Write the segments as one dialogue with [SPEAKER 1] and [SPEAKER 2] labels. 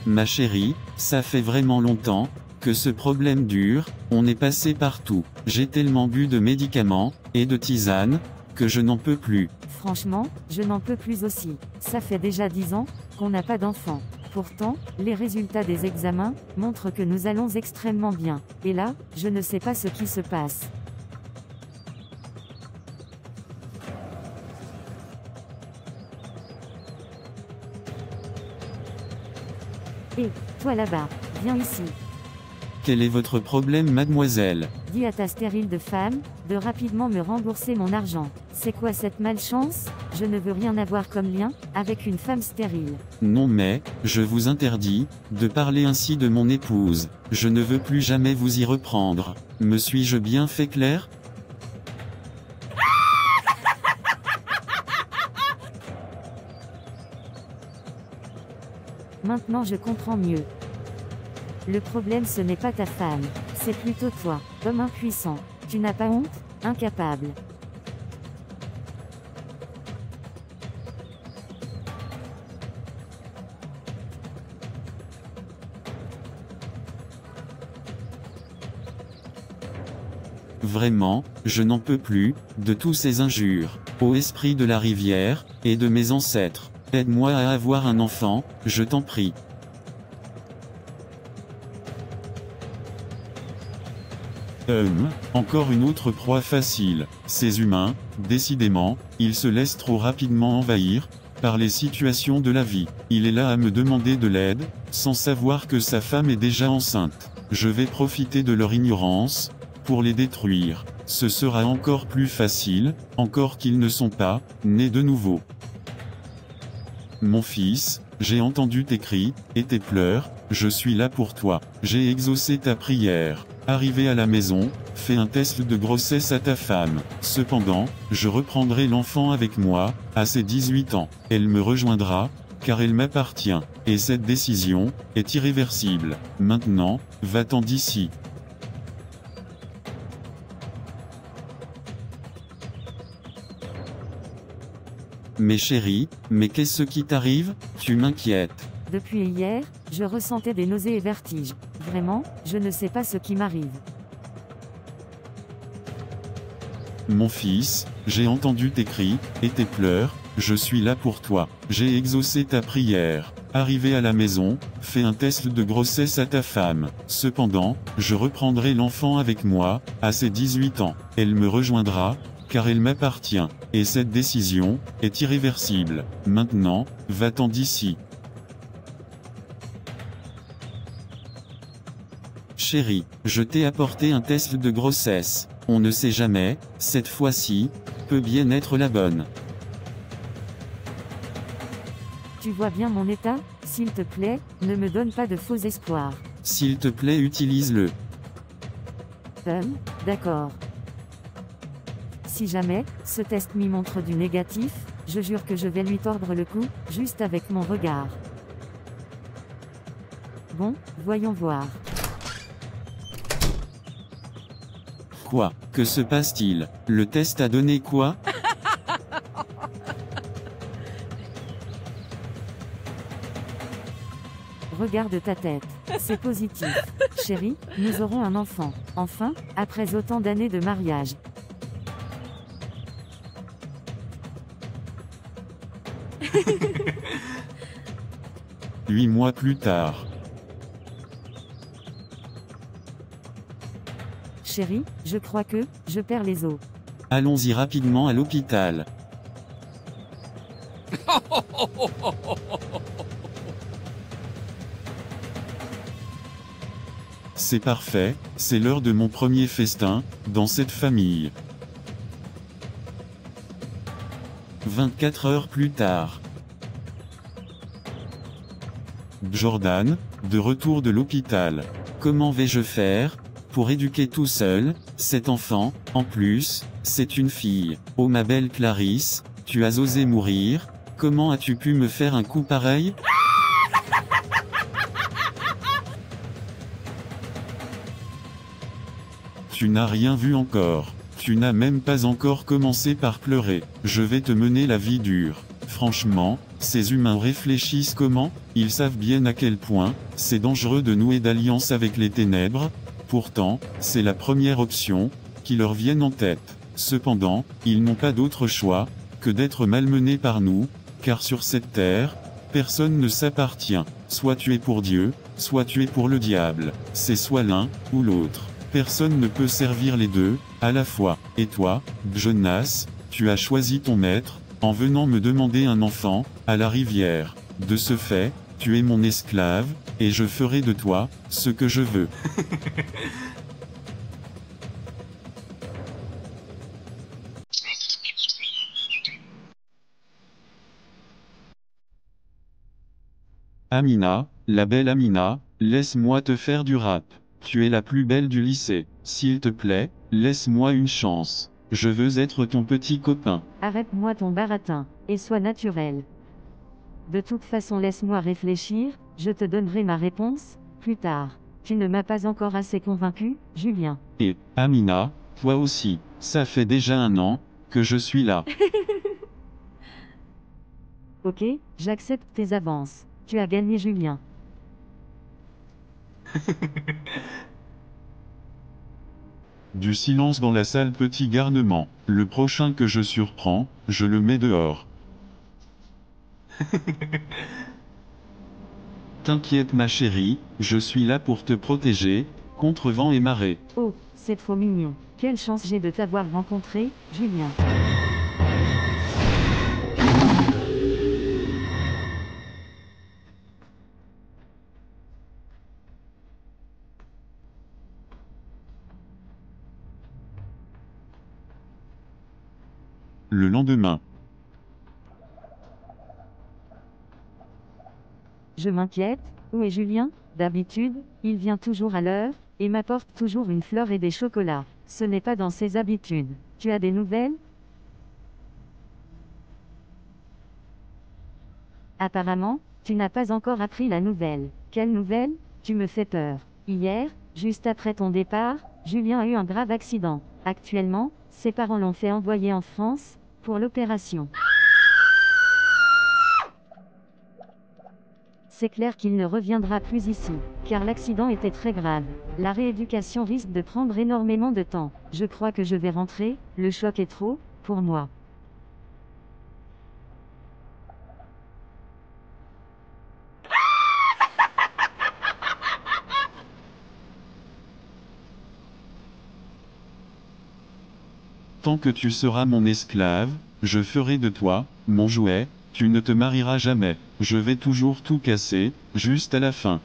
[SPEAKER 1] Ma chérie, ça fait vraiment longtemps que ce problème dure, on est passé partout. J'ai tellement bu de médicaments, et de tisanes, que je n'en peux plus.
[SPEAKER 2] Franchement, je n'en peux plus aussi. Ça fait déjà 10 ans qu'on n'a pas d'enfant. Pourtant, les résultats des examens montrent que nous allons extrêmement bien. Et là, je ne sais pas ce qui se passe. Hé, toi là-bas, viens ici.
[SPEAKER 1] Quel est votre problème, mademoiselle?
[SPEAKER 2] Dis à ta stérile de femme de rapidement me rembourser mon argent. C'est quoi cette malchance? Je ne veux rien avoir comme lien avec une femme stérile.
[SPEAKER 1] Non mais, je vous interdis de parler ainsi de mon épouse. Je ne veux plus jamais vous y reprendre. Me suis-je bien fait clair?
[SPEAKER 2] Maintenant je comprends mieux. Le problème ce n'est pas ta femme, c'est plutôt toi, homme impuissant. Tu n'as pas honte? Incapable.
[SPEAKER 1] Vraiment, je n'en peux plus de tous ces injures. Ô esprit de la rivière, et de mes ancêtres, aide-moi à avoir un enfant, je t'en prie. Encore une autre proie facile. Ces humains, décidément, ils se laissent trop rapidement envahir par les situations de la vie. Il est là à me demander de l'aide, sans savoir que sa femme est déjà enceinte. Je vais profiter de leur ignorance pour les détruire. Ce sera encore plus facile, encore qu'ils ne sont pas nés de nouveau. Mon fils, j'ai entendu tes cris et tes pleurs, je suis là pour toi. J'ai exaucé ta prière. Arrivé à la maison, fais un test de grossesse à ta femme. Cependant, je reprendrai l'enfant avec moi, à ses 18 ans. Elle me rejoindra, car elle m'appartient. Et cette décision est irréversible. Maintenant, va-t'en d'ici. Mais chérie, mais qu'est-ce qui t'arrive? Tu m'inquiètes.
[SPEAKER 2] Depuis hier, je ressentais des nausées et vertiges. Vraiment, je ne sais pas ce qui m'arrive.
[SPEAKER 1] Mon fils, j'ai entendu tes cris et tes pleurs, je suis là pour toi. J'ai exaucé ta prière. Arrivé à la maison, fais un test de grossesse à ta femme. Cependant, je reprendrai l'enfant avec moi, à ses 18 ans. Elle me rejoindra, car elle m'appartient. Et cette décision est irréversible. Maintenant, va-t'en d'ici. Chérie, je t'ai apporté un test de grossesse. On ne sait jamais, cette fois-ci, peut bien être la bonne.
[SPEAKER 2] Tu vois bien mon état? S'il te plaît, ne me donne pas de faux espoirs.
[SPEAKER 1] S'il te plaît, utilise-le.
[SPEAKER 2] D'accord. Si jamais, ce test m'y montre du négatif, je jure que je vais lui tordre le cou, juste avec mon regard. Bon, voyons voir.
[SPEAKER 1] Quoi? Que se passe-t-il? Le test a donné quoi?
[SPEAKER 2] Regarde ta tête. C'est positif. Chérie, nous aurons un enfant. Enfin, après autant d'années de mariage.
[SPEAKER 1] Huit mois plus tard.
[SPEAKER 2] Chérie, je crois que je perds les os.
[SPEAKER 1] Allons-y rapidement à l'hôpital. C'est parfait, c'est l'heure de mon premier festin, dans cette famille. 24 heures plus tard. Jordan, de retour de l'hôpital. Comment vais-je faire pour éduquer tout seul cet enfant? En plus, c'est une fille. Oh ma belle Clarisse, tu as osé mourir. Comment as-tu pu me faire un coup pareil? Tu n'as rien vu encore. Tu n'as même pas encore commencé par pleurer. Je vais te mener la vie dure. Franchement, Ces humains réfléchissent comment? Ils savent bien à quel point c'est dangereux de nouer d'alliance avec les ténèbres. Pourtant, c'est la première option qui leur vient en tête. Cependant, ils n'ont pas d'autre choix que d'être malmenés par nous, car sur cette terre, personne ne s'appartient. Soit tu es pour Dieu, soit tu es pour le diable. C'est soit l'un ou l'autre. Personne ne peut servir les deux à la fois. Et toi, Jonas, tu as choisi ton maître en venant me demander un enfant à la rivière. De ce fait, tu es mon esclave, et je ferai de toi ce que je veux. Amina, la belle Amina, laisse-moi te faire du rap. Tu es la plus belle du lycée. S'il te plaît, laisse-moi une chance. Je veux être ton petit copain.
[SPEAKER 2] Arrête-moi ton baratin, et sois naturel. De toute façon, laisse-moi réfléchir, je te donnerai ma réponse plus tard. Tu ne m'as pas encore assez convaincu, Julien.
[SPEAKER 1] Et, Amina, toi aussi, ça fait déjà 1 an que je suis là.
[SPEAKER 2] Ok, j'accepte tes avances. Tu as gagné, Julien.
[SPEAKER 1] Du silence dans la salle, petit garnement. Le prochain que je surprends, je le mets dehors. T'inquiète ma chérie, je suis là pour te protéger, contre vent et marée.
[SPEAKER 2] Oh, c'est trop mignon. Quelle chance j'ai de t'avoir rencontré, Julien.
[SPEAKER 1] Le lendemain.
[SPEAKER 2] Je m'inquiète, où est Julien? D'habitude, il vient toujours à l'heure, et m'apporte toujours une fleur et des chocolats. Ce n'est pas dans ses habitudes. Tu as des nouvelles? Apparemment, tu n'as pas encore appris la nouvelle. Quelle nouvelle? Tu me fais peur. Hier, juste après ton départ, Julien a eu un grave accident. Actuellement, ses parents l'ont fait envoyer en France, pour l'opération. C'est clair qu'il ne reviendra plus ici, car l'accident était très grave. La rééducation risque de prendre énormément de temps. Je crois que je vais rentrer, le choc est trop, pour moi.
[SPEAKER 1] Tant que tu seras mon esclave, je ferai de toi, mon jouet, tu ne te marieras jamais. Je vais toujours tout casser, juste à la fin.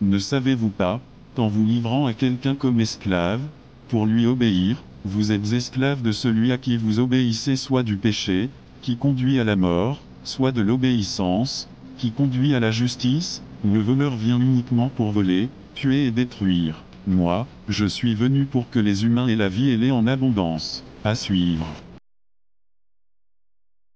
[SPEAKER 1] Ne savez-vous pas, qu'en vous livrant à quelqu'un comme esclave, pour lui obéir, vous êtes esclave de celui à qui vous obéissez, soit du péché, qui conduit à la mort, soit de l'obéissance, qui conduit à la justice. Le voleur vient uniquement pour voler, tuer et détruire. Moi, je suis venu pour que les humains aient la vie et l'aient en abondance. À suivre.